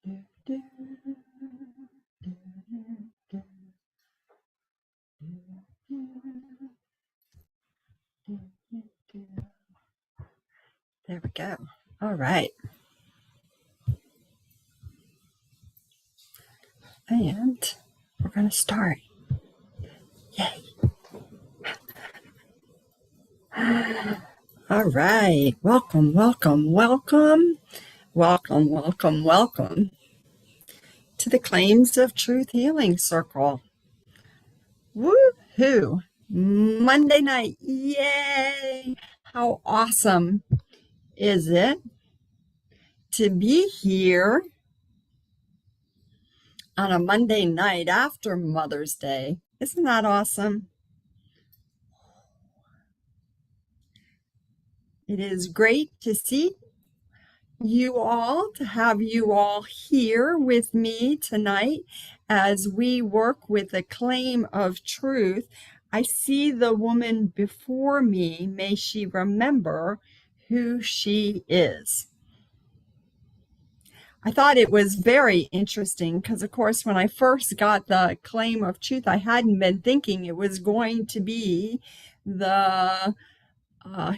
There we go. All right. And we're going to start. Yay. All right. Welcome, welcome, welcome. Welcome, welcome, welcome to the Claims of Truth Healing Circle. Woohoo! Monday night. Yay! How awesome is it to be here on a Monday night after Mother's Day? Isn't that awesome? It is great to see you all, to have you all here with me tonight as we work with the claim of truth. I see the woman before me. May she remember who she is. I thought it was very interesting because, of course, when I first got the claim of truth, I hadn't been thinking it was going to be the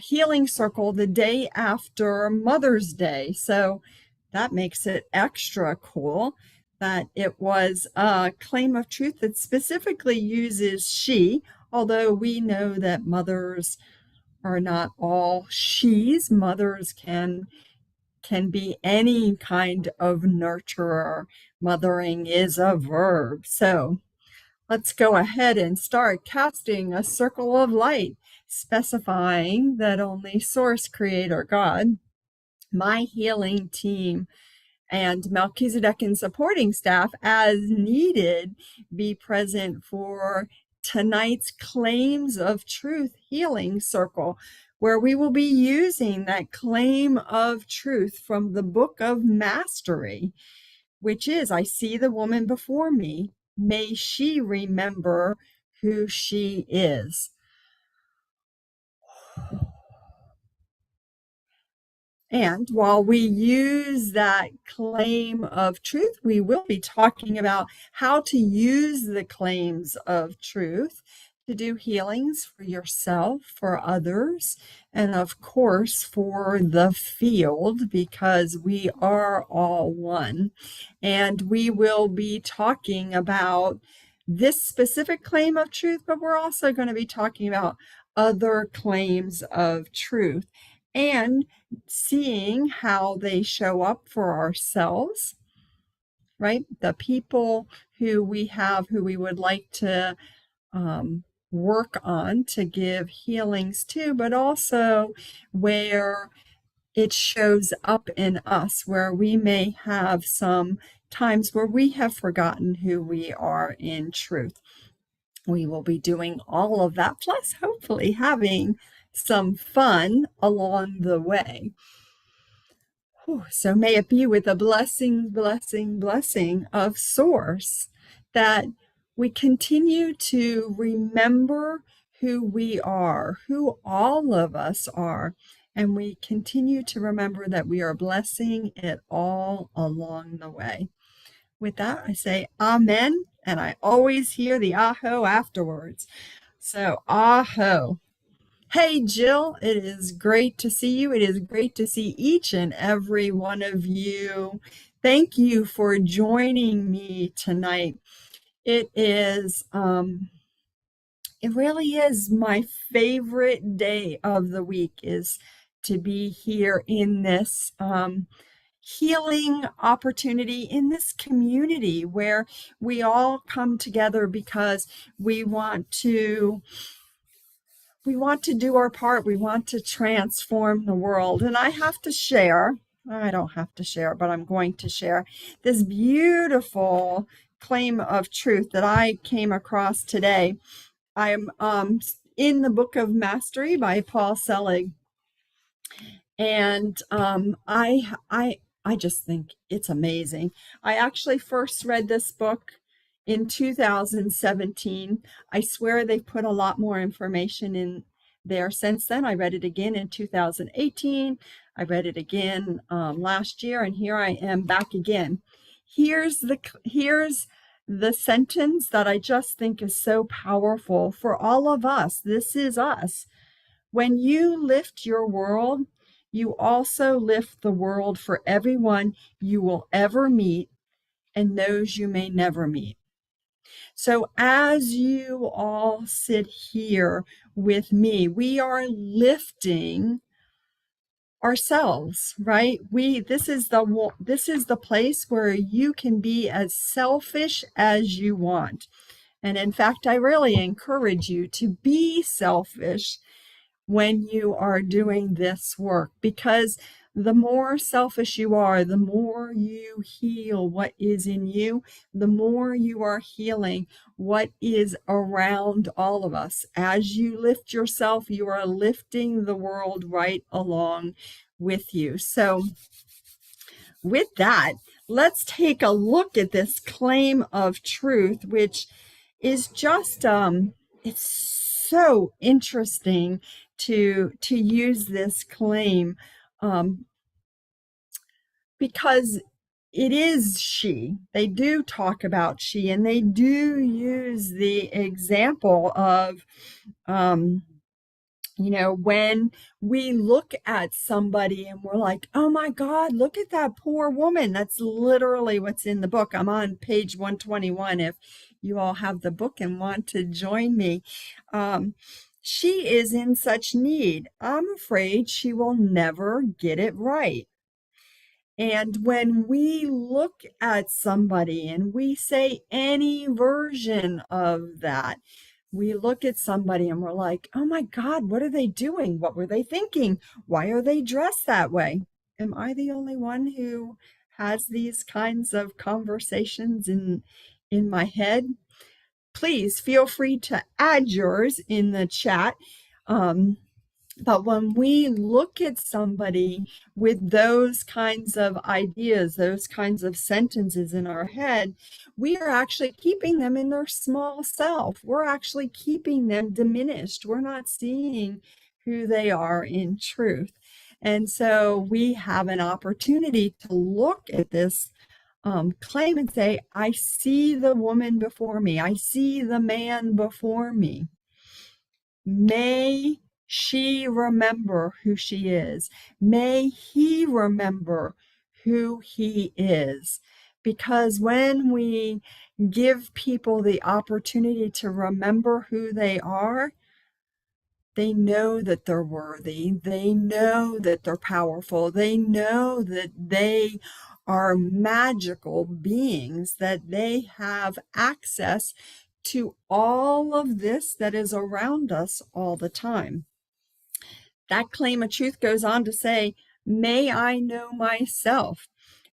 healing circle the day after Mother's Day. So that makes it extra cool that it was a claim of truth that specifically uses she, although we know that mothers are not all she's. Mothers can be any kind of nurturer. Mothering is a verb. So let's go ahead and start casting a circle of light, specifying that only Source, Creator, God, my healing team, and Melchizedekan supporting staff as needed be present for tonight's Claims of Truth Healing Circle, where we will be using that claim of truth from the Book of Mastery, which is, I see the woman before me. May she remember who she is. And while we use that claim of truth, we will be talking about how to use the claims of truth to do healings for yourself, for others, and of course for the field, because we are all one. And we will be talking about this specific claim of truth, but we're also going to be talking about other claims of truth and seeing how they show up for ourselves, right? The people who we have, who we would like to work on to give healings to, but also where it shows up in us, where we may have some times where we have forgotten who we are in truth. We will be doing all of that, plus hopefully having some fun along the way. So may it be with a blessing, blessing, blessing of Source that we continue to remember who we are, who all of us are, and we continue to remember that we are blessing it all along the way. With that, I say amen, and I always hear the aho afterwards. So aho. Hey, Jill, it is great to see you. It is great to see each and every one of you. Thank you for joining me tonight. It is, it really is my favorite day of the week, is to be here in this healing opportunity, in this community where we all come together because we want to do our part. We want to transform the world. And I have to share, I don't have to share, but I'm going to share this beautiful claim of truth that I came across today. I'm in the Book of Mastery by Paul Selig. And I just think it's amazing. I actually first read this book in 2017. I swear they've put a lot more information in there since then. I read it again in 2018. I read it again last year, and here I am back again. here's the sentence that I just think is so powerful for all of us. This is us. When you lift your world, you also lift the world for everyone you will ever meet and those you may never meet. So as you all sit here with me, we are lifting ourselves, right? This is the place where you can be as selfish as you want. And in fact, I really encourage you to be selfish when you are doing this work, because the more selfish you are, the more you heal what is in you, the more you are healing what is around all of us. As you lift yourself, you are lifting the world right along with you. So with that, let's take a look at this claim of truth, which is just it's so interesting to use this claim, because it is she. They do talk about she, and they do use the example of when we look at somebody and we're like, oh my God, look at that poor woman. That's literally what's in the book. I'm on page 121 if you all have the book and want to join me. She is in such need. I'm afraid she will never get it right. And when we look at somebody and we say any version of that, we look at somebody and we're like, oh my God, what are they doing? What were they thinking? Why are they dressed that way? Am I the only one who has these kinds of conversations in my head? Please feel free to add yours in the chat. But when we look at somebody with those kinds of ideas, those kinds of sentences in our head, we are actually keeping them in their small self. We're actually keeping them diminished. We're not seeing who they are in truth. And so we have an opportunity to look at this claim and say, I see the woman before me. I see the man before me. May she remember who she is. May he remember who he is. Because when we give people the opportunity to remember who they are, they know that they're worthy. They know that they're powerful. They know that they are magical beings, that they have access to all of this that is around us all the time. That claim of truth goes on to say, may I know myself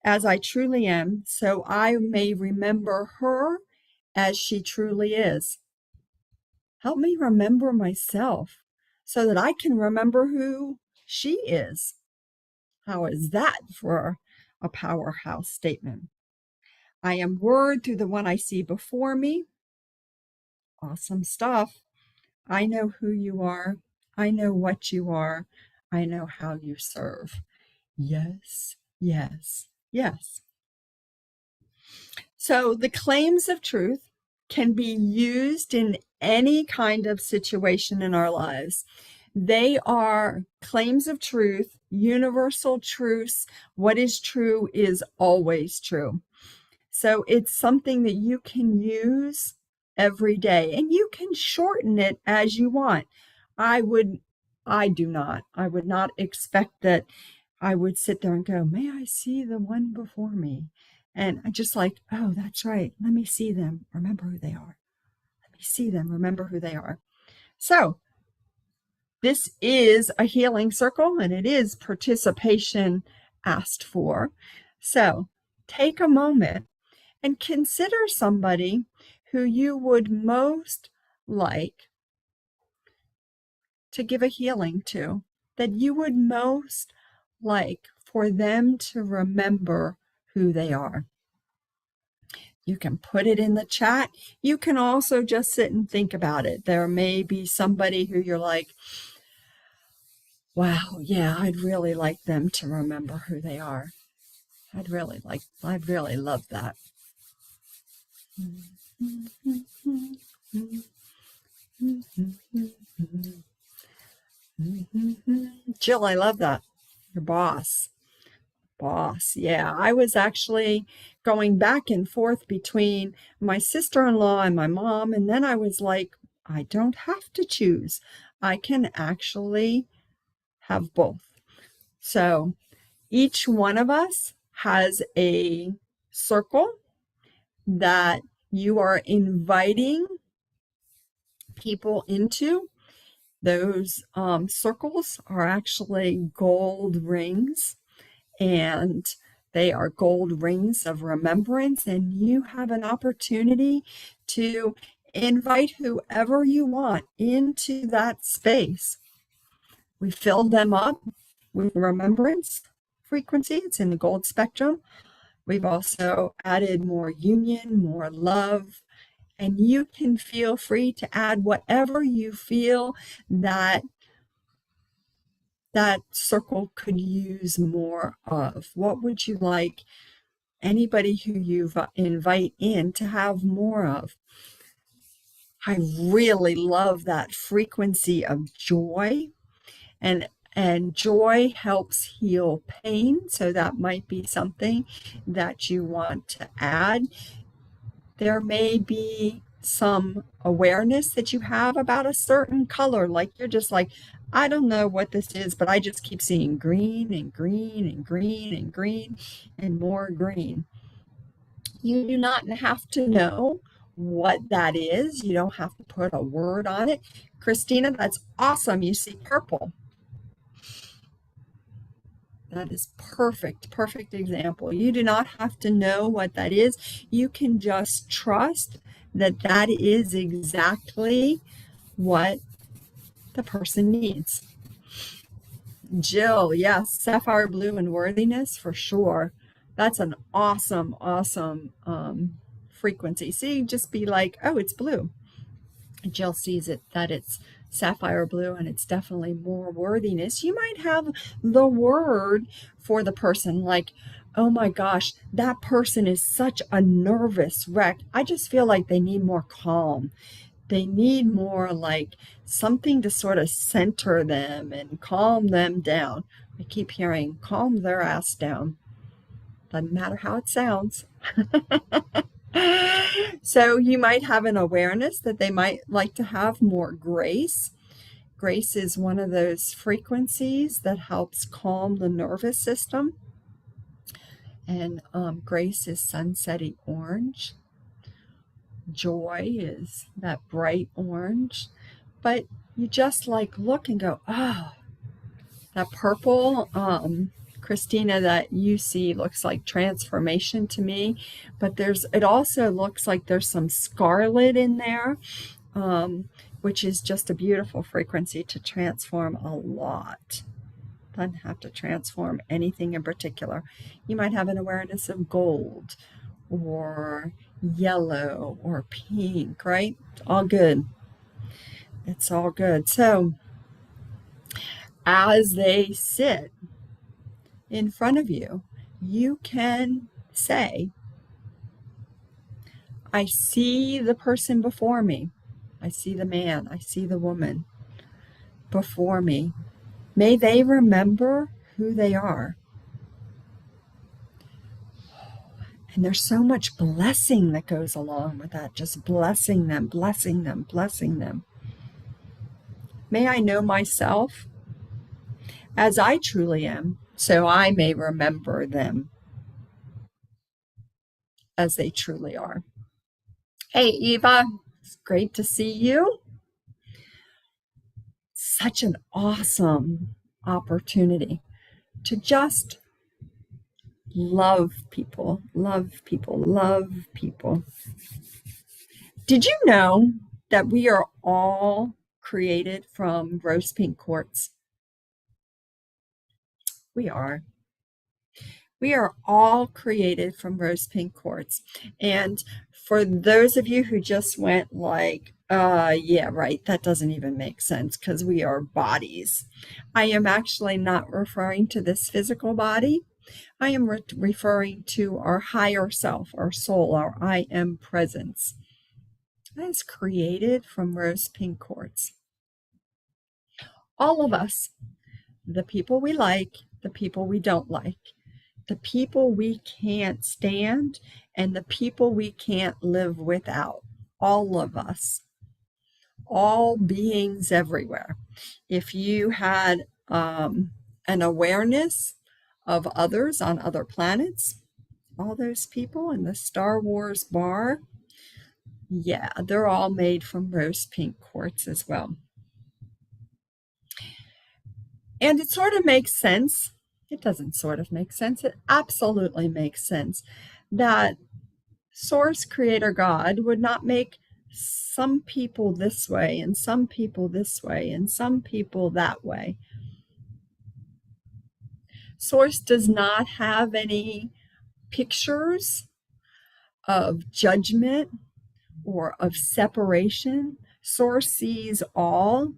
as I truly am, so I may remember her as she truly is. Help me remember myself so that I can remember who she is. How is that for a powerhouse statement? I am word through the one I see before me. Awesome stuff. I know who you are. I know what you are. I know how you serve. Yes, yes, yes. So the claims of truth can be used in any kind of situation in our lives. They are claims of truth, universal truths. What is true is always true. So it's something that you can use every day, and you can shorten it as you want. I would not expect that I would sit there and go, may I see the one before me? And I'm just like, oh, that's right. Let me see them. Remember who they are. Let me see them. Remember who they are. So this is a healing circle, and it is participation asked for. So take a moment and consider somebody who you would most like to give a healing to, that you would most like for them to remember who they are. You can put it in the chat. You can also just sit and think about it. There may be somebody who you're like, wow, yeah, I'd really like them to remember who they are. I'd really love that. Jill, I love that. Your boss. Boss. Yeah, I was actually going back and forth between my sister-in-law and my mom, and then I was like, I don't have to choose. I can actually have both. So each one of us has a circle that you are inviting people into. Those circles are actually gold rings, and they are gold rings of remembrance, and you have an opportunity to invite whoever you want into that space. We filled them up with remembrance frequency. It's in the gold spectrum. We've also added more union, more love, and you can feel free to add whatever you feel that that circle could use more of. What would you like anybody who you invite in to have more of? I really love that frequency of joy, and joy helps heal pain, so that might be something that you want to add. There may be some awareness that you have about a certain color, like you're just like, I don't know what this is, but I just keep seeing green and green and green and green and more green. You do not have to know what that is. You don't have to put a word on it. Christina, that's awesome. You see purple. That is perfect, perfect example. You do not have to know what that is. You can just trust that that is exactly what the person needs. Jill, yes, sapphire blue and worthiness for sure. That's an awesome, awesome frequency. See, just be like, oh, it's blue. Jill sees it that it's sapphire blue, and it's definitely more worthiness. You might have the word for the person, like, oh my gosh, that person is such a nervous wreck. I just feel like they need more calm. They need more like something to sort of center them and calm them down. I keep hearing calm their ass down. Doesn't matter how it sounds. So you might have an awareness that they might like to have more grace. Grace is one of those frequencies that helps calm the nervous system. And grace is sunsetty orange. Joy is that bright orange. But you just like look and go, oh, that purple, Christina, that you see looks like transformation to me, but it also looks like there's some scarlet in there, which is just a beautiful frequency to transform a lot. Doesn't have to transform anything in particular. You might have an awareness of gold or yellow or pink, right? All good. It's all good. So as they sit in front of you, you can say, I see the person before me. I see the man. I see the woman before me. May they remember who they are. And there's so much blessing that goes along with that, just blessing them, blessing them, blessing them. May I know myself as I truly am, so I may remember them as they truly are. Hey, Eva, it's great to see you. Such an awesome opportunity to just love people, love people, love people. Did you know that we are all created from rose pink quartz? We are. We are all created from rose pink quartz. And for those of you who just went like, yeah, right, that doesn't even make sense because we are bodies. I am actually not referring to this physical body. I am referring to our higher self, our soul, our I am presence. That is created from rose pink quartz. All of us, the people we like, the people we don't like, the people we can't stand, and the people we can't live without. All of us, all beings everywhere. If you had an awareness of others on other planets, all those people in the Star Wars bar, yeah, they're all made from rose pink quartz as well. And it sort of makes sense. It doesn't sort of make sense. It absolutely makes sense that Source Creator God would not make some people this way and some people this way and some people that way. Source does not have any pictures of judgment or of separation. Source sees all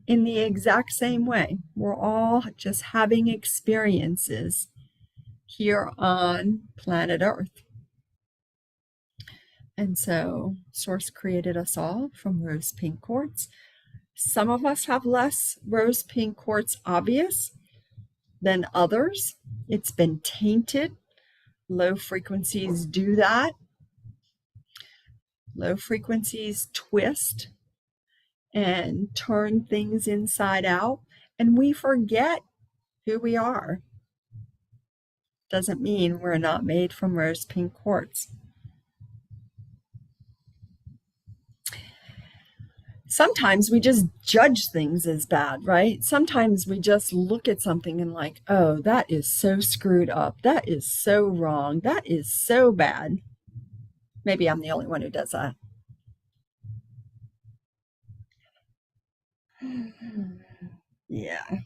in the exact same way. We're all just having experiences here on planet Earth. And so Source created us all from rose pink quartz. Some of us have less rose pink quartz obvious than others. It's been tainted. Low frequencies do that. Low frequencies twist and turn things inside out, and we forget who we are. Doesn't mean we're not made from rose pink quartz. Sometimes we just judge things as bad, right? Sometimes we just look at something and like, oh, that is so screwed up. That is so wrong. That is so bad. Maybe I'm the only one who does that. Yeah.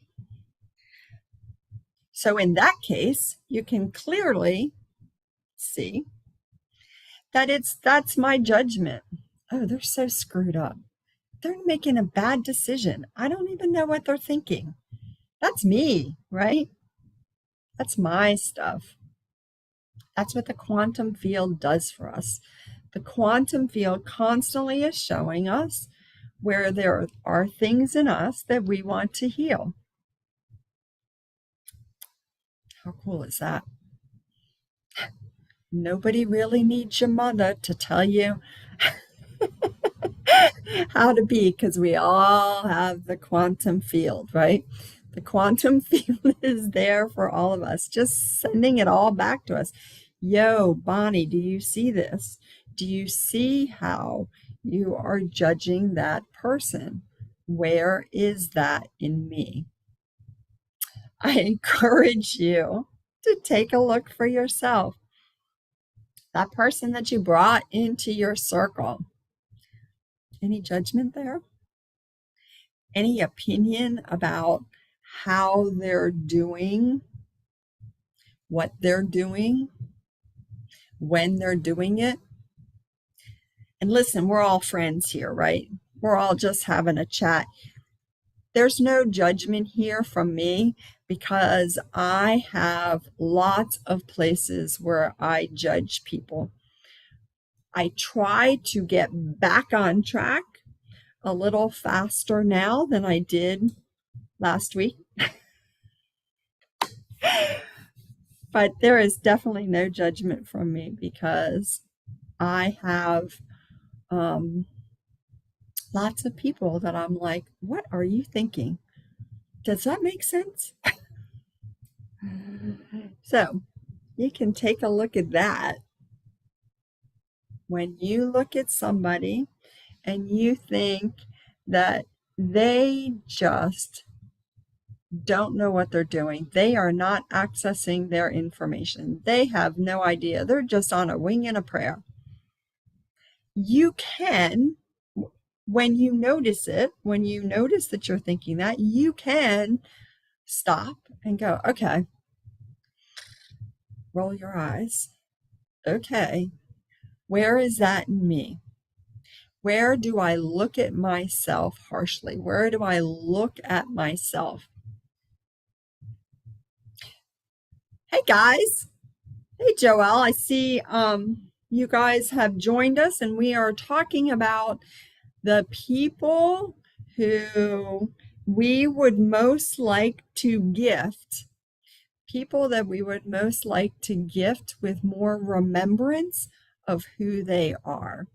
So in that case, you can clearly see that that's my judgment. Oh, they're so screwed up. They're making a bad decision. I don't even know what they're thinking. That's me, right? That's my stuff. That's what the quantum field does for us. The quantum field constantly is showing us where there are things in us that we want to heal. How cool is that? Nobody really needs your mother to tell you how to be, because we all have the quantum field, right? The quantum field is there for all of us, just sending it all back to us. Yo, Bonnie, do you see this? Do you see how you are judging that person? Where is that in me? I encourage you to take a look for yourself. That person that you brought into your circle, any judgment there? Any opinion about how they're doing, what they're doing, when they're doing it? And listen, we're all friends here, right? We're all just having a chat. There's no judgment here from me, because I have lots of places where I judge people. I try to get back on track a little faster now than I did last week. But there is definitely no judgment from me, because I have lots of people that I'm like, what are you thinking? Does that make sense? So you can take a look at that. When you look at somebody and you think that they just don't know what they're doing, they are not accessing their information, they have no idea, they're just on a wing and a prayer. You can, when you notice it, when you notice that you're thinking that, you can stop and go, okay, roll your eyes. Okay, where is that in me? Where do I look at myself harshly? Where do I look at myself? Hey guys. Hey Joelle. I see you guys have joined us and we are talking about the people who we would most like to gift, people that we would most like to gift with more remembrance of who they are.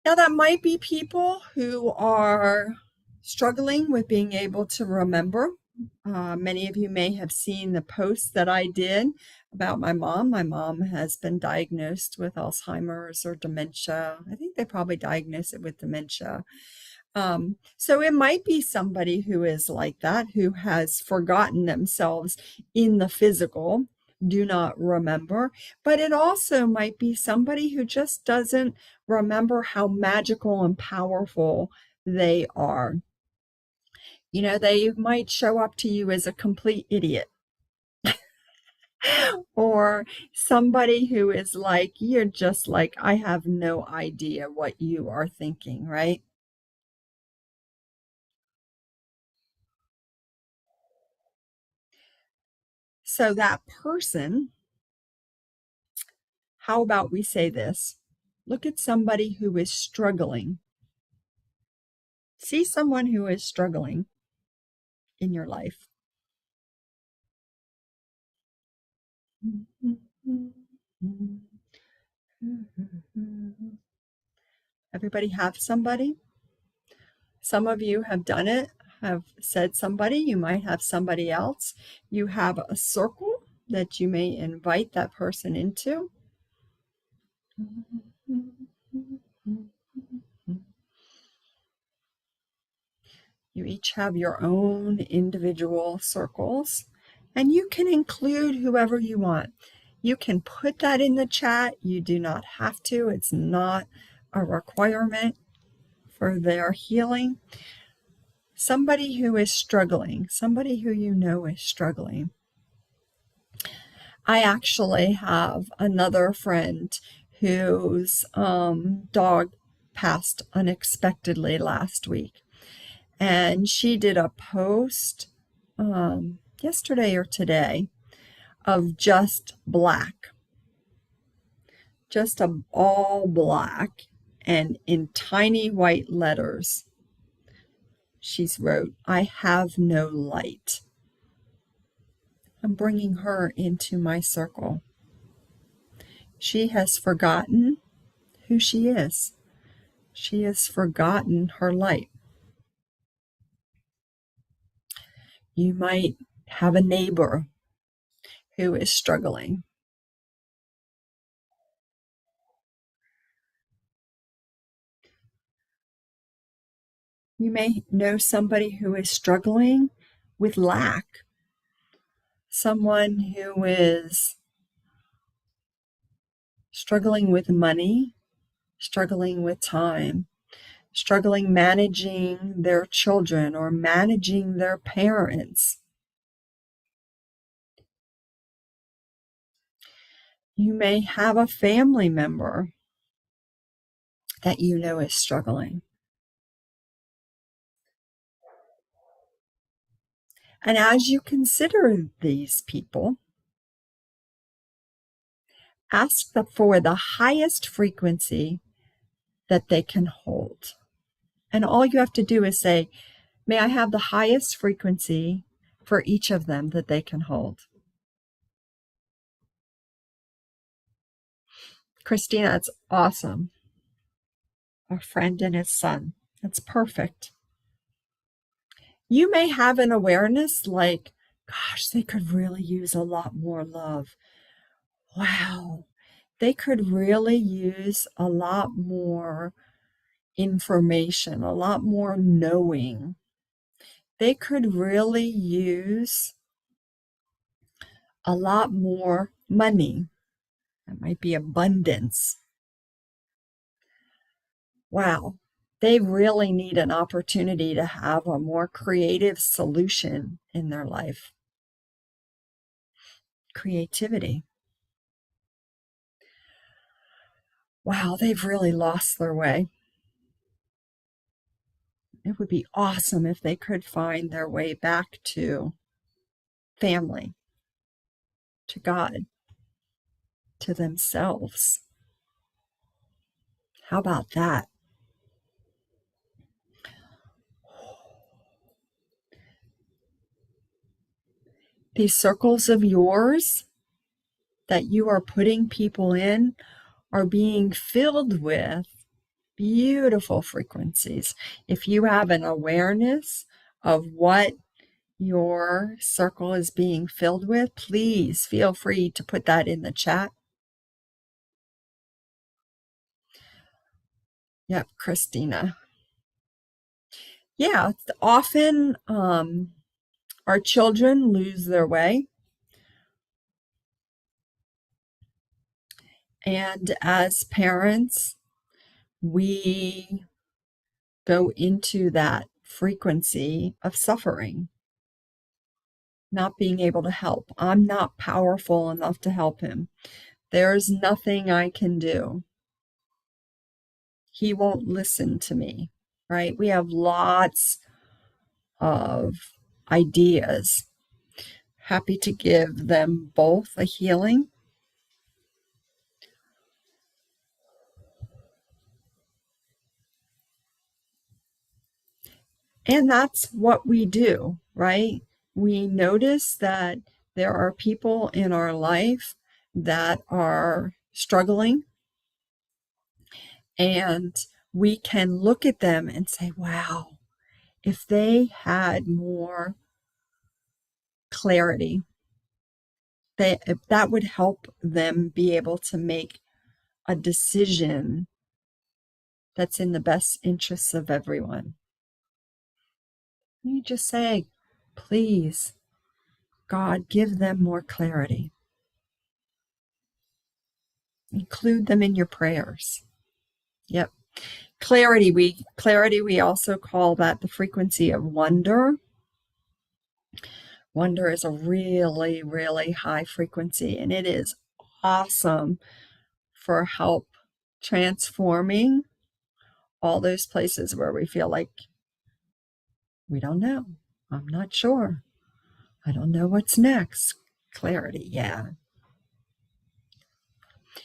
Now, that might be people who are struggling with being able to remember. Many of you may have seen the post that I did about my mom. My mom has been diagnosed with Alzheimer's or dementia. I think they probably diagnosed it with dementia. So it might be somebody who is like that, who has forgotten themselves in the physical, do not remember, but it also might be somebody who just doesn't remember how magical and powerful they are. You know, they might show up to you as a complete idiot or somebody who is like, you're just like, I have no idea what you are thinking, right? So that person, how about we say this? Look at somebody who is struggling. See someone who is struggling in your life. Everybody have somebody? Some of you have done it, have said somebody. You might have somebody else. You have a circle that you may invite that person into. You each have your own individual circles, and you can include whoever you want. You can put that in the chat. You do not have to. It's not a requirement for their healing. Somebody who is struggling, somebody who you know is struggling. I actually have another friend whose dog passed unexpectedly last week. And she did a post yesterday or today of just black, just a all black, and in tiny white letters, she's wrote, I have no light. I'm bringing her into my circle. She has forgotten who she is. She has forgotten her light. You might have a neighbor who is struggling. You may know somebody who is struggling with lack, someone who is struggling with money, struggling with time, struggling managing their children or managing their parents. You may have a family member that you know is struggling. And as you consider these people, ask for the highest frequency that they can hold. And all you have to do is say, may I have the highest frequency for each of them that they can hold. Christina, that's awesome. A friend and his son. That's perfect. You may have an awareness like, gosh, they could really use a lot more love. Wow. They could really use a lot more information, a lot more knowing. They could really use a lot more money. That might be abundance. Wow, they really need an opportunity to have a more creative solution in their life. Creativity. Wow, they've really lost their way. It would be awesome if they could find their way back to family, to God, to themselves. How about that? These circles of yours that you are putting people in are being filled with beautiful frequencies. If you have an awareness of what your circle is being filled with, please feel free to put that in the chat. Yep, Christina. Yeah, often our children lose their way. And as parents, we go into that frequency of suffering, not being able to help. I'm not powerful enough to help him. There's nothing I can do. He won't listen to me, right? We have lots of ideas. Happy to give them both a healing. And that's what we do, right? We notice that there are people in our life that are struggling, and we can look at them and say, wow, if they had more clarity, that would help them be able to make a decision that's in the best interests of everyone. You just say, please, God, give them more clarity. Include them in your prayers. Yep. Clarity, we also call that the frequency of wonder. Wonder is a really, really high frequency, and it is awesome for help transforming all those places where we feel like we don't know. I'm not sure. I don't know what's next. Clarity, yeah.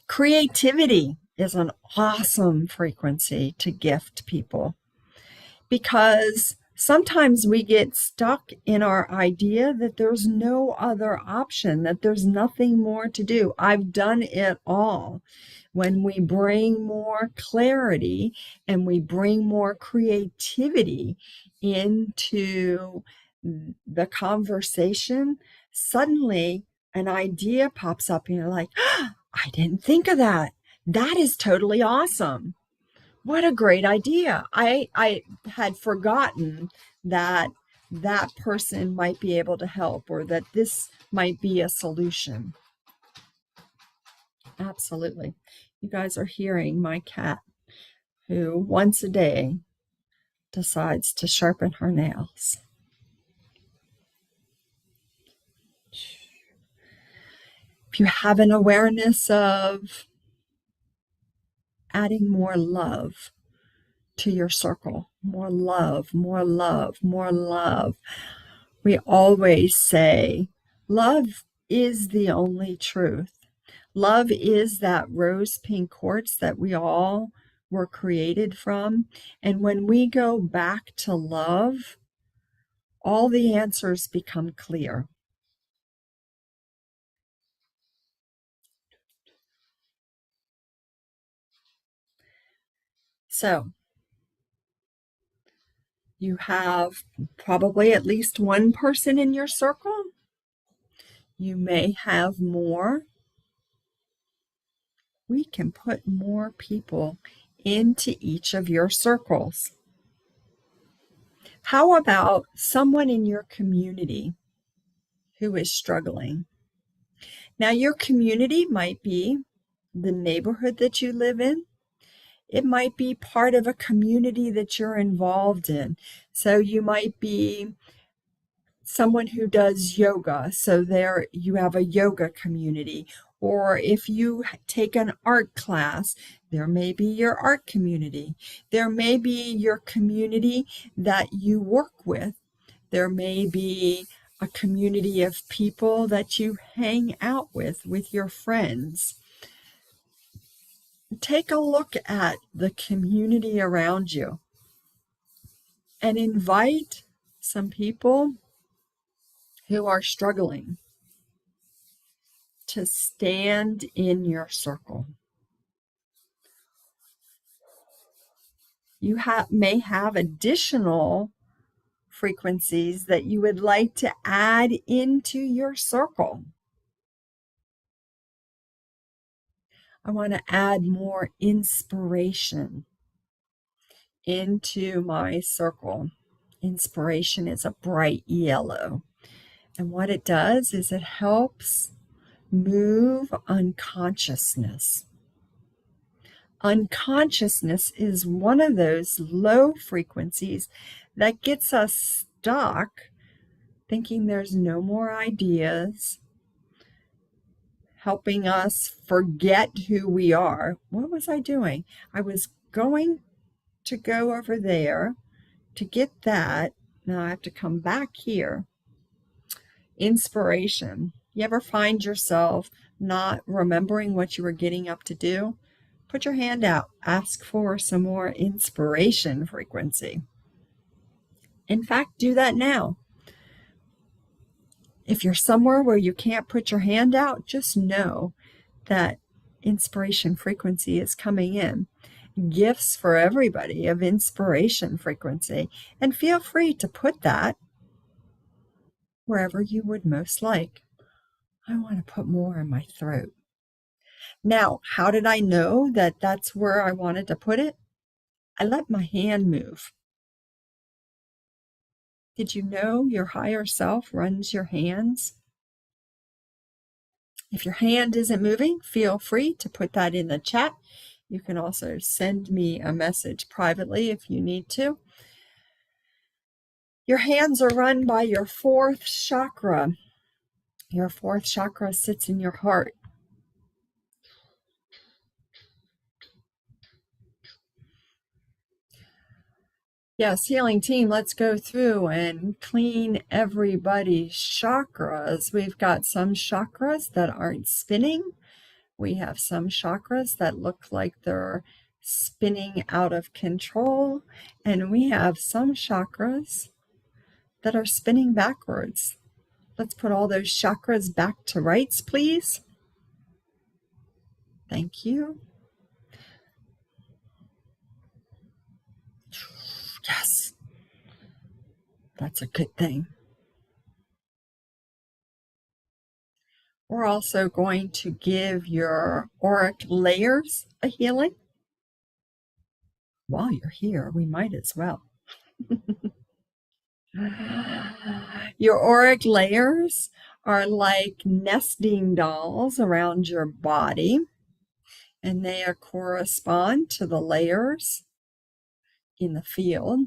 Creativity is an awesome frequency to gift people, because sometimes we get stuck in our idea that there's no other option, that there's nothing more to do. I've done it all. When we bring more clarity and we bring more creativity into the conversation, suddenly an idea pops up and you're like, oh, I didn't think of that. That is totally awesome. What a great idea. I had forgotten that that person might be able to help, or that this might be a solution. Absolutely. You guys are hearing my cat, who once a day decides to sharpen her nails. If you have an awareness of adding more love to your circle, more love, more love, more love. We always say, love is the only truth. Love is that rose pink quartz that we all were created from. And when we go back to love, all the answers become clear. So, you have probably at least one person in your circle. You may have more. We can put more people into each of your circles. How about someone in your community who is struggling? Now, your community might be the neighborhood that you live in. It might be part of a community that you're involved in. So you might be someone who does yoga, so there you have a yoga community. Or if you take an art class, there may be your art community. There may be your community that you work with. There may be a community of people that you hang out with your friends. Take a look at the community around you and invite some people who are struggling to stand in your circle. You may have additional frequencies that you would like to add into your circle. I want to add more inspiration into my circle. Inspiration is a bright yellow. And what it does is it helps move unconsciousness. Unconsciousness is one of those low frequencies that gets us stuck thinking there's no more ideas, helping us forget who we are. What was I doing? I was going to go over there to get that. Now I have to come back here. Inspiration. You ever find yourself not remembering what you were getting up to do? Put your hand out. Ask for some more inspiration frequency. In fact, do that now. If you're somewhere where you can't put your hand out, just know that inspiration frequency is coming in. Gifts for everybody of inspiration frequency. And feel free to put that wherever you would most like. I want to put more in my throat. Now, how did I know that that's where I wanted to put it? I let my hand move. Did you know your higher self runs your hands? If your hand isn't moving, feel free to put that in the chat. You can also send me a message privately if you need to. Your hands are run by your fourth chakra. Your fourth chakra sits in your heart. Yes, healing team, let's go through and clean everybody's chakras. We've got some chakras that aren't spinning. We have some chakras that look like they're spinning out of control. And we have some chakras that are spinning backwards. Let's put all those chakras back to rights, please. Thank you. Yes, that's a good thing. We're also going to give your auric layers a healing. While you're here, we might as well. Your auric layers are like nesting dolls around your body, and they correspond to the layers in the field.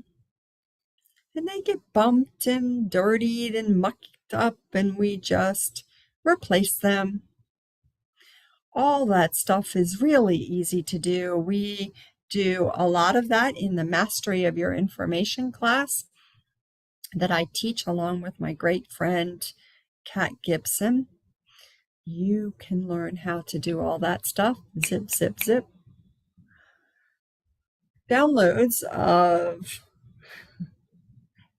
And they get bumped and dirtied and mucked up, and we just replace them. All that stuff is really easy to do. We do a lot of that in the Mastery of Your Information class that I teach along with my great friend, Kat Gibson. You can learn how to do all that stuff. Zip, zip, zip. Downloads of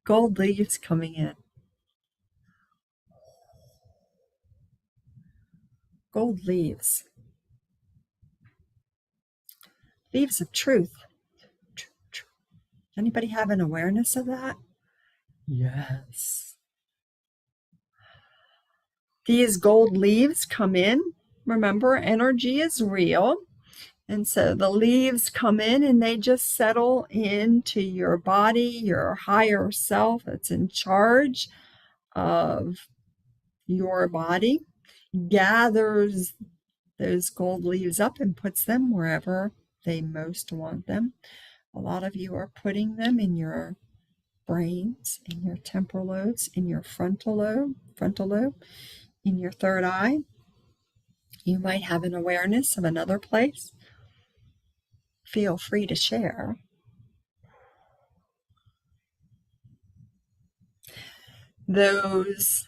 gold leaves coming in. Gold leaves. Leaves of truth. Anybody have an awareness of that? Yes. These gold leaves come in. Remember, energy is real. And so the leaves come in and they just settle into your body, your higher self that's in charge of your body, gathers those gold leaves up and puts them wherever they most want them. A lot of you are putting them in your brains, in your temporal lobes, in your frontal lobe, in your third eye. You might have an awareness of another place. Feel free to share. Those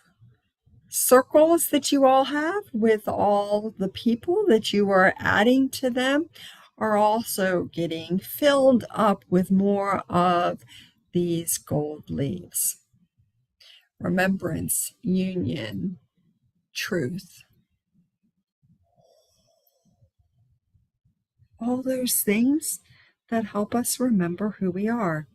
circles that you all have with all the people that you are adding to them are also getting filled up with more of these gold leaves. Remembrance, union, truth. All those things that help us remember who we are.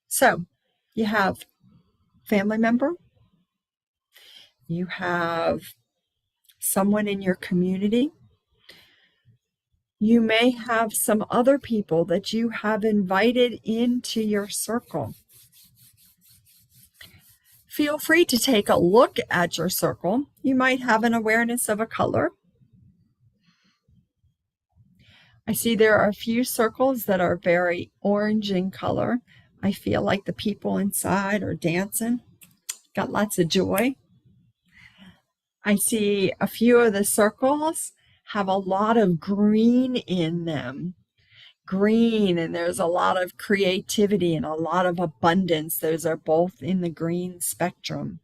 So you have family member, you have someone in your community, you may have some other people that you have invited into your circle. Feel free to take a look at your circle. You might have an awareness of a color. I see there are a few circles that are very orange in color. I feel like the people inside are dancing, got lots of joy. I see a few of the circles have a lot of green in them. Green, and there's a lot of creativity and a lot of abundance. Those are both in the green spectrum.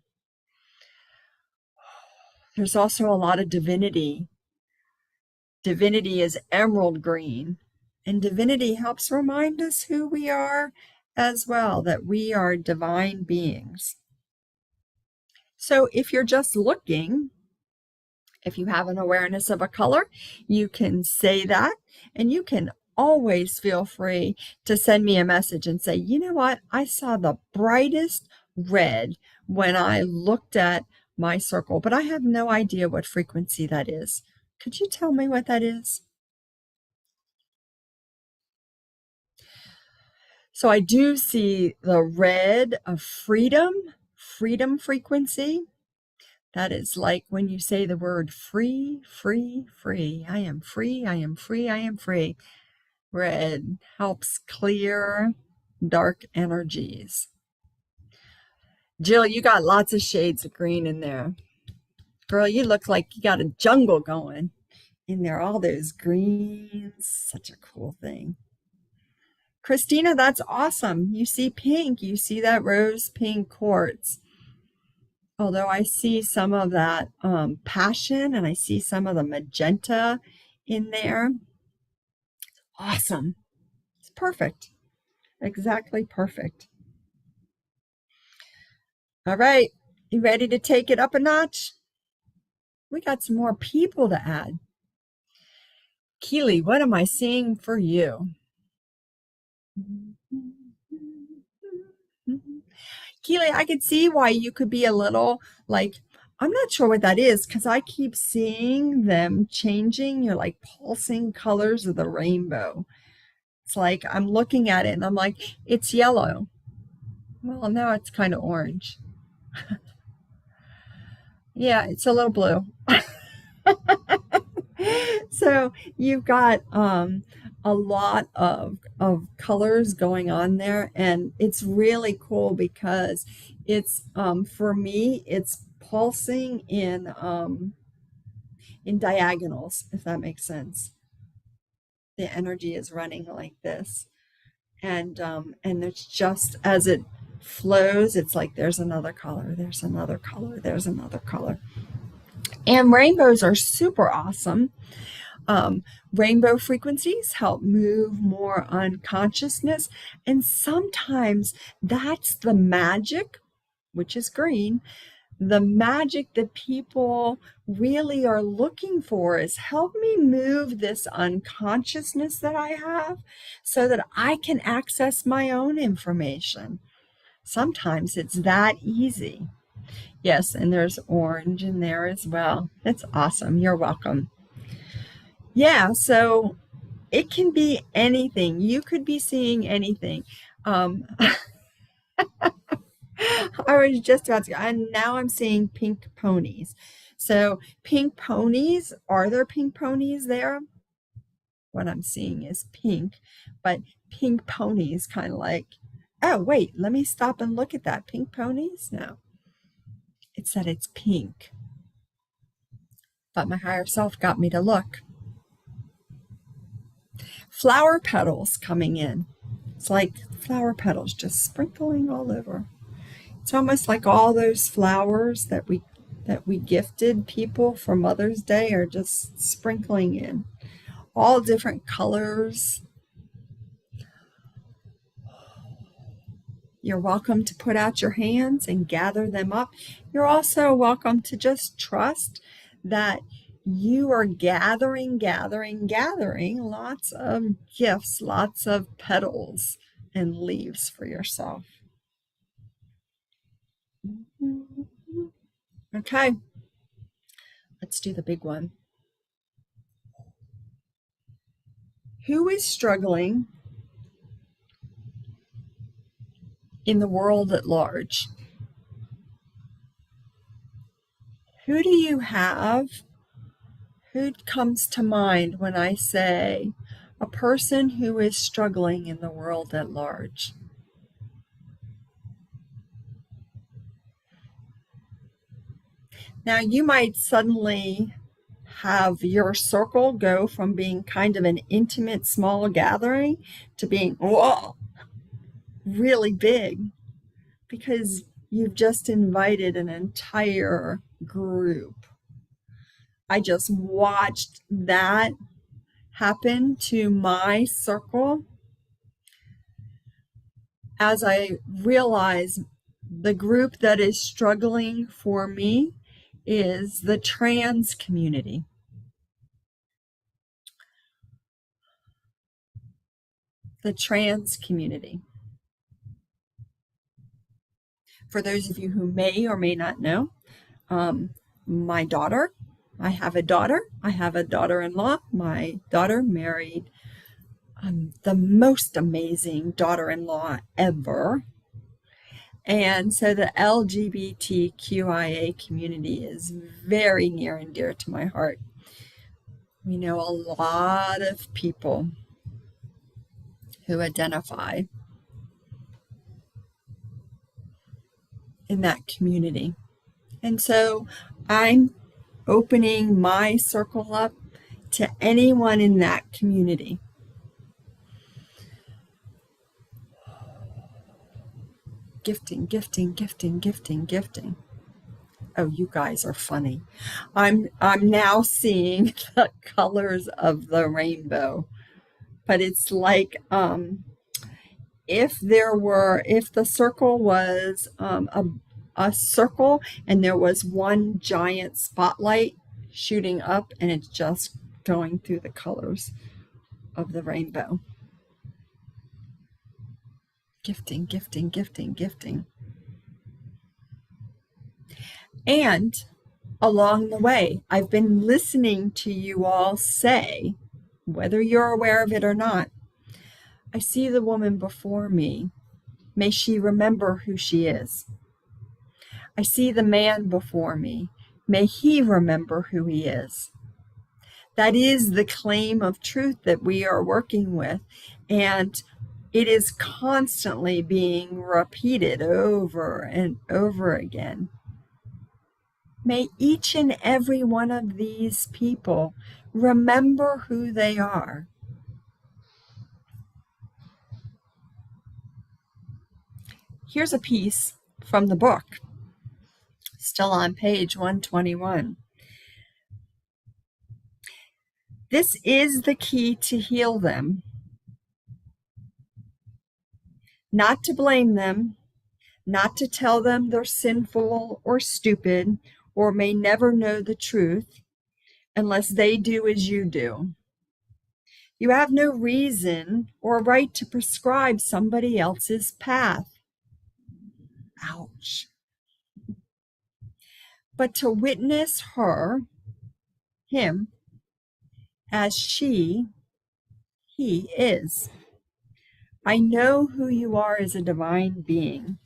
There's also a lot of divinity. Divinity is emerald green, and divinity helps remind us who we are as well, that we are divine beings. So if you're just looking, if you have an awareness of a color, you can say that, and you can always feel free to send me a message and say, you know what, I saw the brightest red when I looked at my circle, but I have no idea what frequency that is. Could you tell me what that is? So I do see the red of freedom, freedom frequency. That is like when you say the word free, free, free. I am free, I am free, I am free. Red helps clear dark energies. Jill, you got lots of shades of green in there. Girl, you look like you got a jungle going in there. All those greens, such a cool thing. Christina, that's awesome. You see pink, you see that rose pink quartz. Although I see some of that passion, and I see some of the magenta in there. Awesome. It's perfect. Exactly perfect. All right. You ready to take it up a notch? We got some more people to add. Keely, what am I seeing for you? Keely, I could see why you could be a little like, I'm not sure what that is, because I keep seeing them changing. You're like pulsing colors of the rainbow. It's like I'm looking at it and I'm like, it's yellow. Well, now it's kind of orange. Yeah, it's a little blue. So you've got a lot of colors going on there, and it's really cool because it's for me it's pulsing in diagonals, if that makes sense. The energy is running like this, and it's just as it flows, it's like there's another color, there's another color, there's another color. And rainbows are super awesome. Rainbow frequencies help move more on consciousness, and sometimes that's the magic, which is green. The magic that people really are looking for is help me move this unconsciousness that I have so that I can access my own information. Sometimes it's that easy. Yes, and there's orange in there as well. That's awesome. You're welcome. Yeah, so it can be anything. You could be seeing anything. I was just about to, and now I'm seeing pink ponies. So pink ponies, are there pink ponies there? What I'm seeing is pink, but pink ponies kind of like, oh, wait, let me stop and look at that. Pink ponies? No, it said it's pink, but my higher self got me to look. Flower petals coming in. It's like flower petals just sprinkling all over. It's almost like all those flowers that we gifted people for Mother's Day are just sprinkling in all different colors. You're welcome to put out your hands and gather them up. You're also welcome to just trust that you are gathering lots of gifts, lots of petals and leaves for yourself. Okay, let's do the big one. Who is struggling in the world at large? Who do you have? Who comes to mind when I say a person who is struggling in the world at large? Now, you might suddenly have your circle go from being kind of an intimate small gathering to being, whoa, really big, because you've just invited an entire group. I just watched that happen to my circle as I realized the group that is struggling for me is the trans community. The trans community. For those of you who may or may not know, my daughter, I have a daughter-in-law. My daughter married the most amazing daughter-in-law ever. And so the LGBTQIA community is very near and dear to my heart. We know a lot of people who identify in that community. And so I'm opening my circle up to anyone in that community. Gifting, gifting, gifting, gifting, gifting. Oh, you guys are funny. I'm now seeing the colors of the rainbow. But it's like if the circle was a circle and there was one giant spotlight shooting up and it's just going through the colors of the rainbow. Gifting, gifting, gifting, gifting. And along the way, I've been listening to you all say, whether you're aware of it or not, I see the woman before me. May she remember who she is. I see the man before me. May he remember who he is. That is the claim of truth that we are working with. And it is constantly being repeated over and over again. May each and every one of these people remember who they are. Here's a piece from the book, still on page 121. This is the key to heal them. Not to blame them, not to tell them they're sinful or stupid or may never know the truth unless they do as you do. You have no reason or right to prescribe somebody else's path. Ouch. But to witness her, him, as he is. I know who you are as a divine being.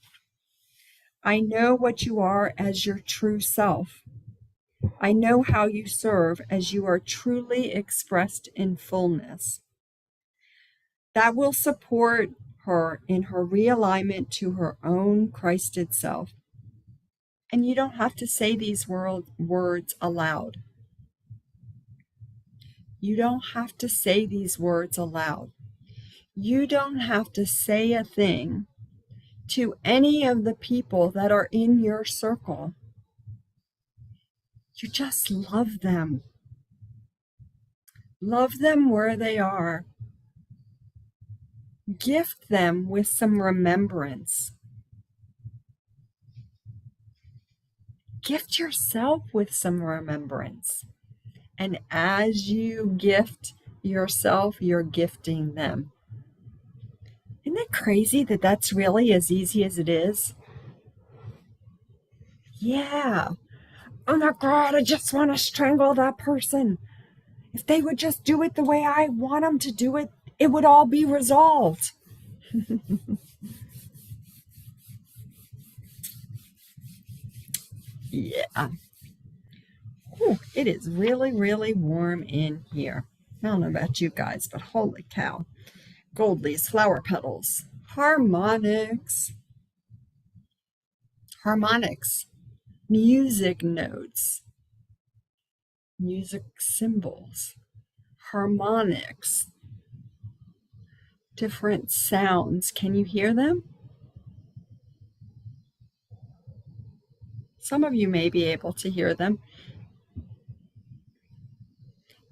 I know what you are as your true self. I know how you serve as you are truly expressed in fullness. That will support her in her realignment to her own Christed self. And you don't have to say these words aloud. You don't have to say these words aloud. You don't have to say a thing to any of the people that are in your circle. You just love them. Love them where they are. Gift them with some remembrance. Gift yourself with some remembrance. And as you gift yourself, you're gifting them. Isn't it crazy that that's really as easy as it is? Yeah. Oh my God, I just want to strangle that person. If they would just do it the way I want them to do it, it would all be resolved. Yeah. Whew, it is really, really warm in here. I don't know about you guys, but holy cow. Gold leaves, flower petals, harmonics, harmonics, music notes, music symbols, harmonics, different sounds. Can you hear them? Some of you may be able to hear them.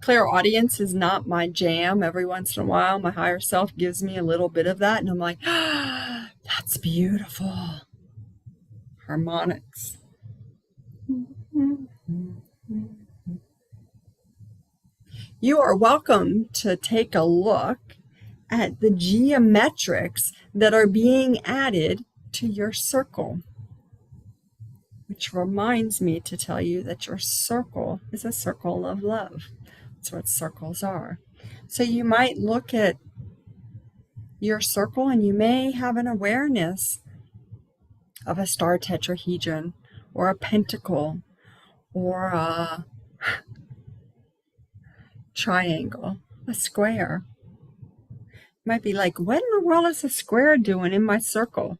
Clairaudience is not my jam. Every once in a while, my higher self gives me a little bit of that, and I'm like, ah, that's beautiful. Harmonics. You are welcome to take a look at the geometrics that are being added to your circle, which reminds me to tell you that your circle is a circle of love. That's what circles are. So you might look at your circle and you may have an awareness of a star tetrahedron or a pentacle or a triangle, a square. Might be like, what in the world is a square doing in my circle?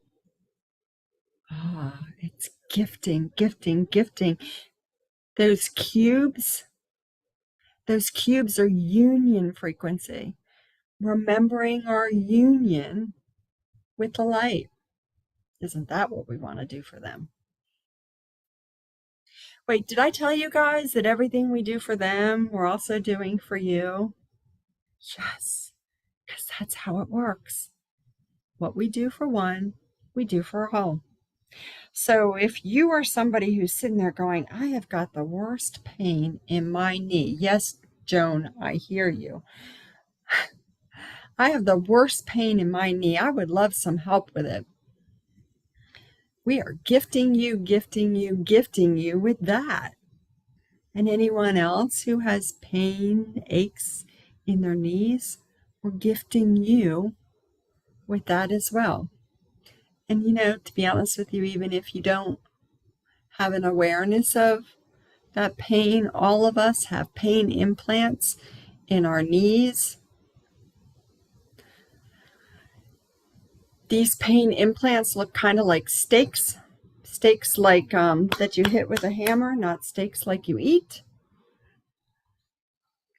Ah, it's gifting, gifting, gifting. Those cubes are union frequency, remembering our union with the light. Isn't that what we want to do for them? Wait, did I tell you guys that everything we do for them, we're also doing for you? Yes, because that's how it works. What we do for one, we do for all. So if you are somebody who's sitting there going, I have got the worst pain in my knee. Yes, Joan, I hear you. I have the worst pain in my knee. I would love some help with it. We are gifting you, gifting you, gifting you with that. And anyone else who has pain, aches in their knees, we're gifting you with that as well. And to be honest with you, even if you don't have an awareness of that pain, all of us have pain implants in our knees. These pain implants look kind of like steaks. Steaks like that you hit with a hammer, not steaks like you eat.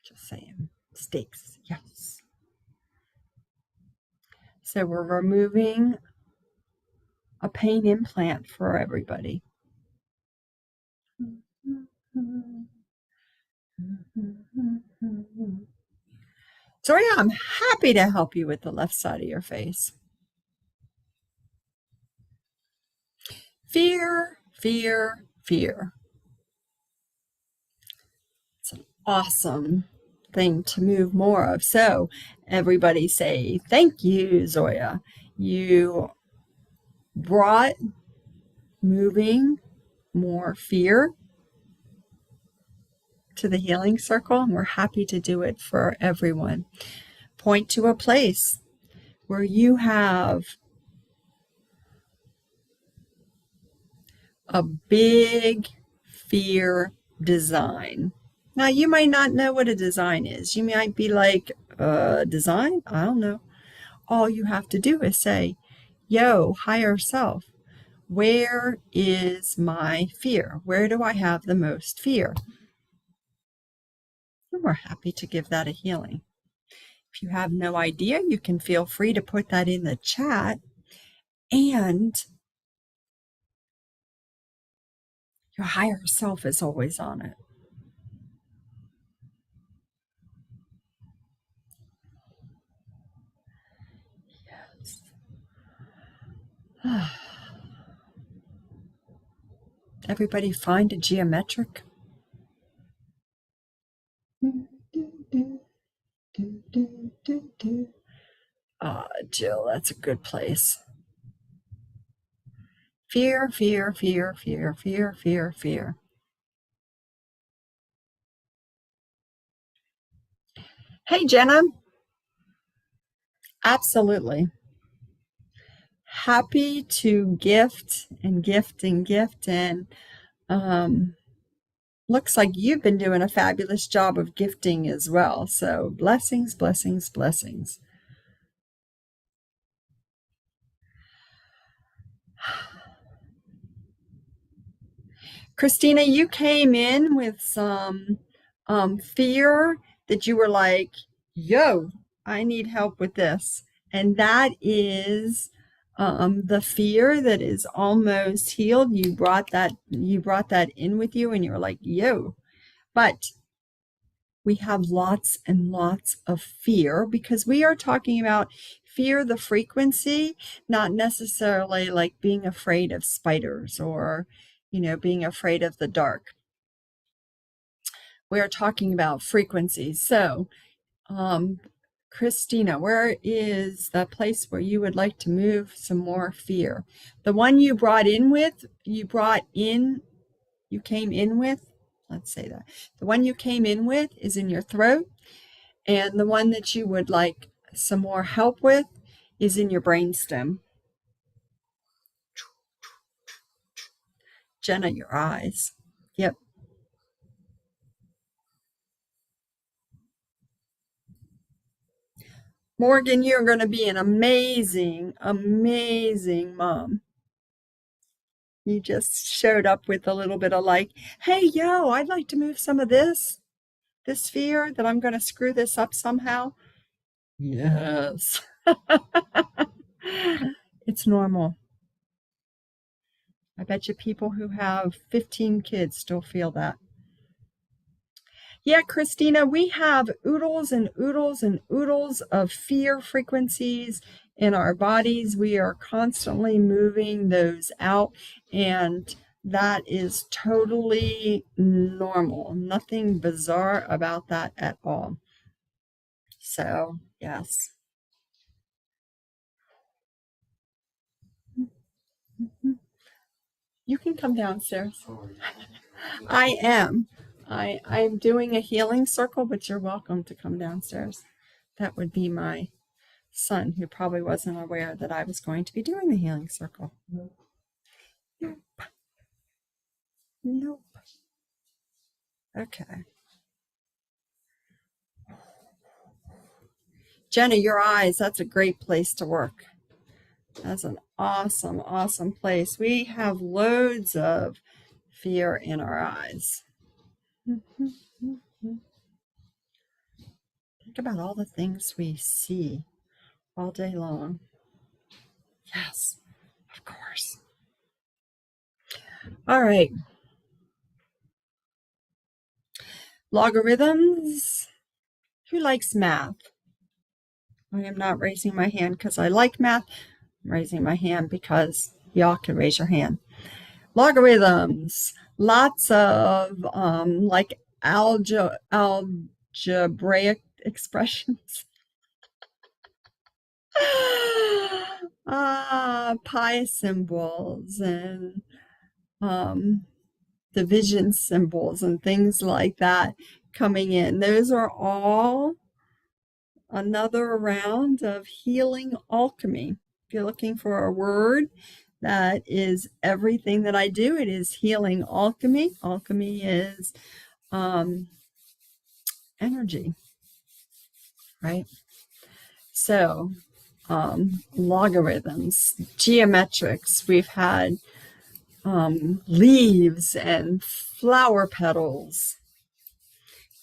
Just saying, steaks, yes. So we're removing a pain implant for everybody. So yeah, I'm happy to help you with the left side of your face. Fear, fear, fear. It's an awesome thing to move more of. So everybody say, thank you, Zoya. You brought moving more fear to the healing circle, and we're happy to do it for everyone. Point to a place where you have a big fear design. Now, you might not know what a design is. You might be like, design? I don't know. All you have to do is say, yo, higher self, where is my fear? Where do I have the most fear? And we're happy to give that a healing. If you have no idea, you can feel free to put that in the chat. And your higher self is always on it. Yes. Everybody find a geometric. Jill, that's a good place. Fear, fear, fear, fear, fear, fear, fear. Hey, Jenna. Absolutely. Happy to gift and gift and gift. And looks like you've been doing a fabulous job of gifting as well. So blessings, blessings, blessings. Christina, you came in with some fear that you were like, yo, I need help with this. And that is the fear that is almost healed. You brought that in with you, and you were like, yo. But we have lots and lots of fear because we are talking about fear, the frequency, not necessarily like being afraid of spiders or, being afraid of the dark. We are talking about frequencies. So, Christina, where is the place where you would like to move some more fear? The one you came in with, let's say that. The one you came in with is in your throat, and the one that you would like some more help with is in your brainstem. Jenna, your eyes. Yep. Morgan, you're going to be an amazing, amazing mom. You just showed up with a little bit of like, hey, yo, I'd like to move some of this fear that I'm going to screw this up somehow. Yes. It's normal. I bet you people who have 15 kids still feel that. Yeah, Christina, we have oodles and oodles and oodles of fear frequencies in our bodies. We are constantly moving those out, and that is totally normal. Nothing bizarre about that at all. So, yes. You can come downstairs. I am. I'm doing a healing circle, but you're welcome to come downstairs. That would be my son, who probably wasn't aware that I was going to be doing the healing circle. Nope. Nope. Okay. Jenna, your eyes, that's a great place to work. That's an awesome, awesome place. We have loads of fear in our eyes. Think about all the things we see all day long. Yes, of course. All right. Logarithms. Who likes math? I am not raising my hand because I like math. I'm raising my hand because y'all can raise your hand. Logarithms. Lots of like algebraic expressions. Pi symbols and division symbols and things like that coming in. Those are all another round of healing alchemy. If you're looking for a word that is everything that I do, it is healing alchemy. Alchemy is energy, right? So logarithms, geometrics, we've had leaves and flower petals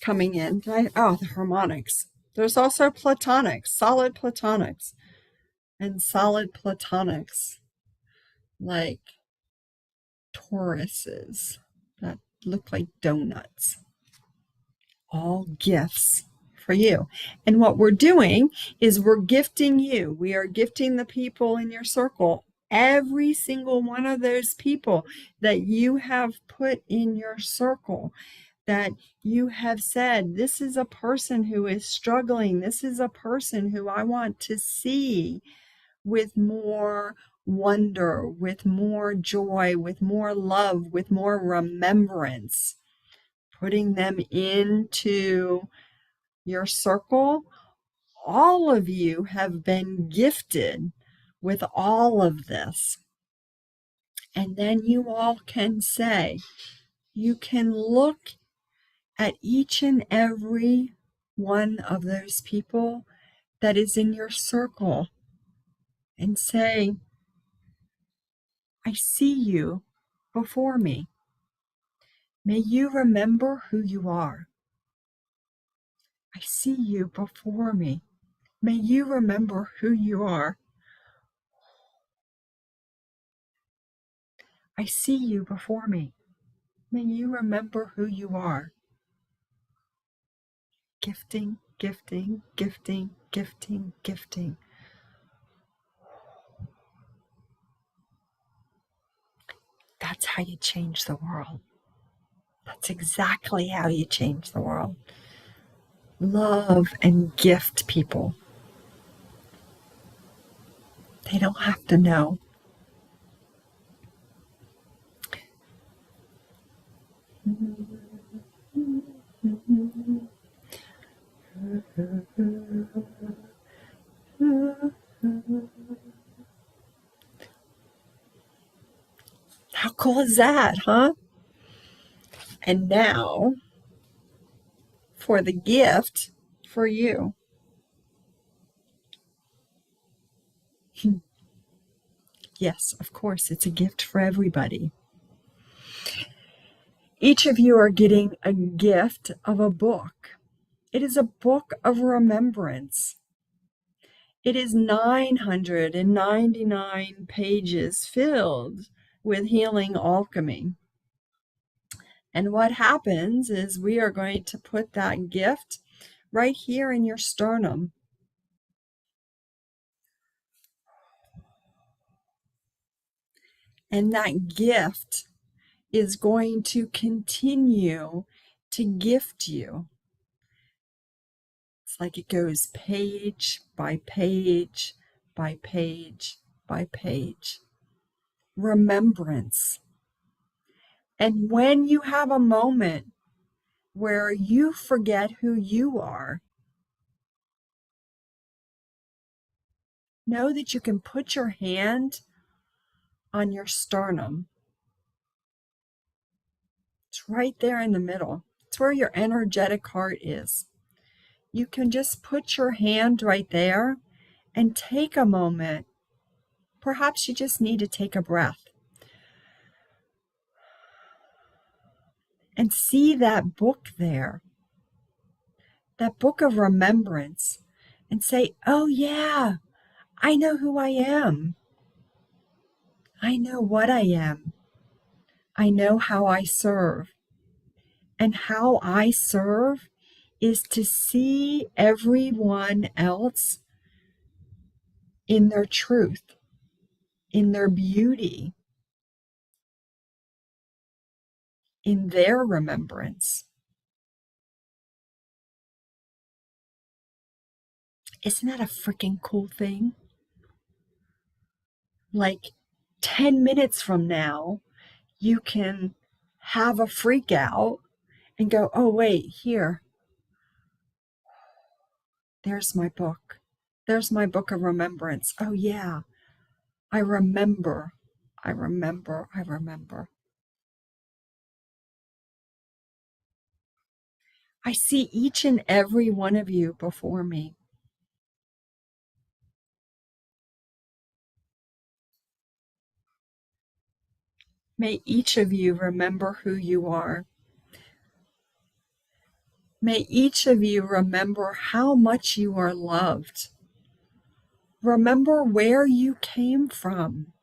coming in. The harmonics. There's also platonics, solid platonics, and solid platonics, like toruses that look like donuts. All gifts for you. And what we're doing is we're gifting you. We are gifting the people in your circle. Every single one of those people that you have put in your circle, that you have said, this is a person who is struggling. This is a person who I want to see with more wonder, with more joy, with more love, with more remembrance. Putting them into your circle, all of you have been gifted with all of this. And then you all can say, you can look at each and every one of those people that is in your circle and say, I see you before me. May you remember who you are. I see you before me. May you remember who you are. I see you before me. May you remember who you are. Gifting, gifting, gifting, gifting, gifting. That's how you change the world. That's exactly how you change the world. Love and gift people. They don't have to know. How cool is that, huh? And now for the gift for you. Yes, of course, it's a gift for everybody. Each of you are getting a gift of a book. It is a book of remembrance. It is 999 pages filled with healing alchemy. And what happens is we are going to put that gift right here in your sternum. And that gift is going to continue to gift you. It's like it goes page by page by page by page. Remembrance. And when you have a moment where you forget who you are, know that you can put your hand on your sternum. It's right there in the middle. It's where your energetic heart is. You can just put your hand right there and take a moment. Perhaps you just need to take a breath and see that book there, that book of remembrance, and say, oh yeah, I know who I am. I know what I am. I know how I serve. And how I serve is to see everyone else in their truth, in their beauty, in their remembrance. Isn't that a freaking cool thing? Like 10 minutes from now, you can have a freak out and go, oh, wait, here. There's my book. There's my book of remembrance. Oh, yeah. I remember. I remember. I remember. I see each and every one of you before me. May each of you remember who you are. May each of you remember how much you are loved. Remember where you came from.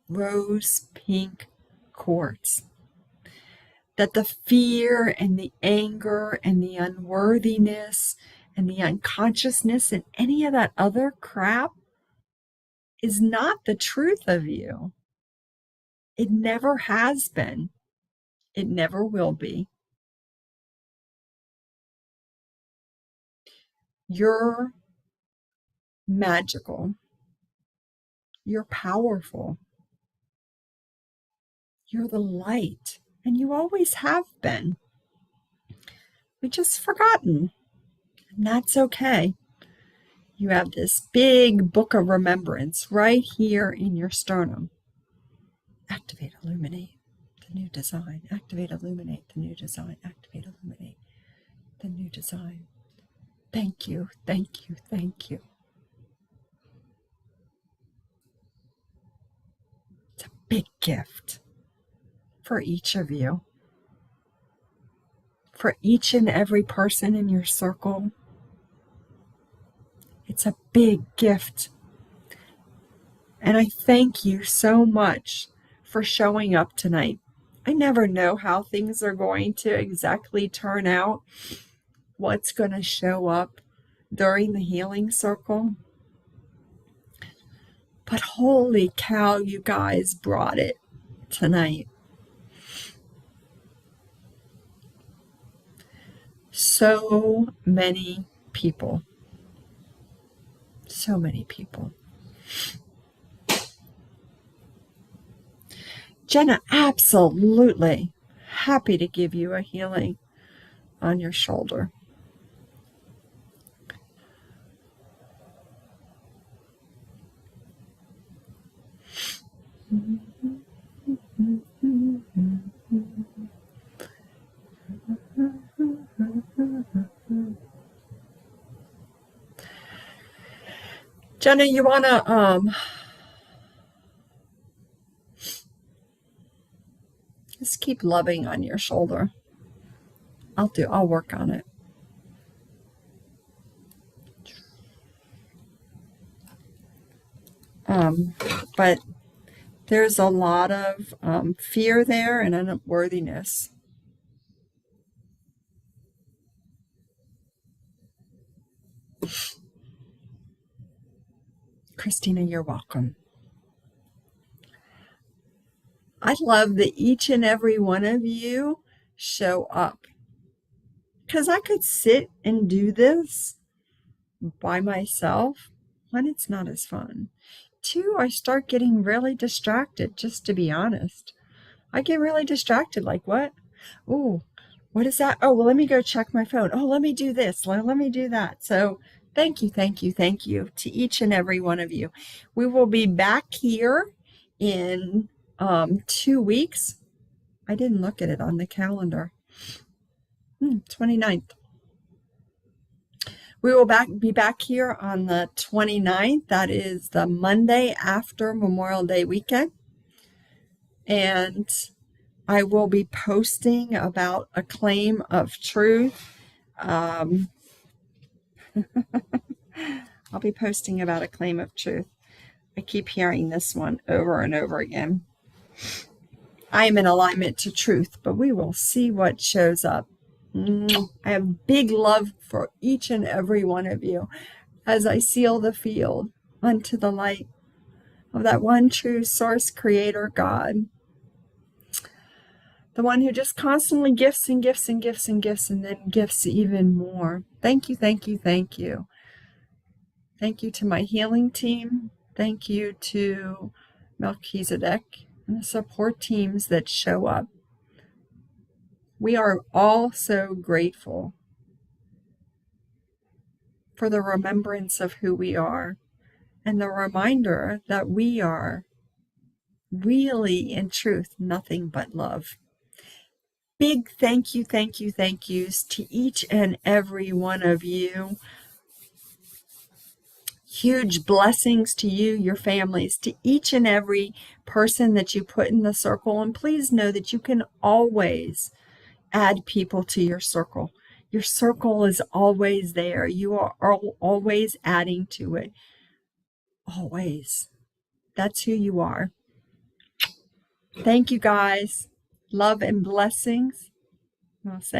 Rose pink quartz. That the fear and the anger and the unworthiness and the unconsciousness and any of that other crap is not the truth of you. It never has been. It never will be. You're magical. You're powerful. You're the light, and you always have been. We just forgotten, and that's okay. You have this big book of remembrance right here in your sternum. Activate, illuminate the new design. Activate, illuminate the new design. Activate, illuminate the new design. Thank you, thank you, thank you. It's a big gift for each of you, for each and every person in your circle. It's a big gift. And I thank you so much for showing up tonight. I never know how things are going to exactly turn out, what's going to show up during the healing circle. But holy cow, you guys brought it tonight. So many people. So many people. Jenna, absolutely happy to give you a healing on your shoulder. Jenna, you want to just keep loving on your shoulder. I'll work on it. But there's a lot of fear there and unworthiness. Christina, you're welcome. I love that each and every one of you show up. Because I could sit and do this by myself. One, it's not as fun. Two, I start getting really distracted, just to be honest. I get really distracted, like what? Oh, what is that? Oh, well, let me go check my phone. Oh, let me do this. Let me do that. So thank you, thank you, thank you to each and every one of you. We will be back here in 2 weeks. I didn't look at it on the calendar. 29th. We will be back here on the 29th. That is the Monday after Memorial Day weekend. And I will be posting about a claim of truth. I'll be posting about a claim of truth. I keep hearing this one over and over again. I am in alignment to truth, but we will see what shows up. I have big love for each and every one of you as I seal the field unto the light of that one true source creator God. The one who just constantly gifts and gifts and gifts and gifts and then gifts even more. Thank you, thank you, thank you. Thank you to my healing team. Thank you to Melchizedek and the support teams that show up. We are all so grateful for the remembrance of who we are and the reminder that we are really, in truth, nothing but love. Big thank you, thank you, thank yous to each and every one of you. Huge blessings to you, your families, to each and every person that you put in the circle. And please know that you can always add people to your circle. Your circle is always there. You are always adding to it. Always. That's who you are. Thank you, guys. Love and blessings. I'll say